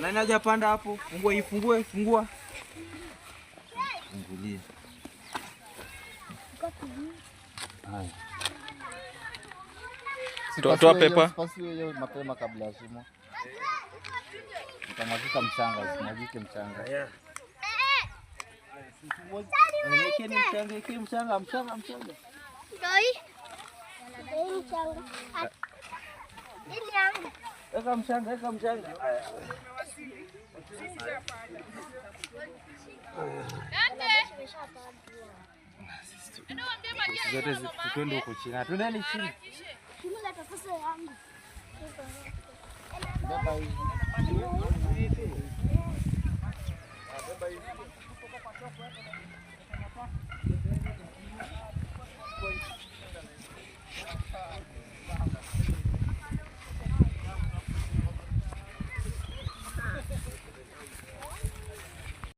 Nani hajapanda hapo? Fungua hii, fungua. Fungulie. Haya. Toa pepa. Pasi wewe mapema kabla ya sumo. Utamwagika mchanga, usimwagike mchanga. Haya. Niwekeni mchanga. Doi. Mchanga. Weka mchanga. Zote twende huko chini. Tunaenda chini. Kimela tafasa yangu. Baba.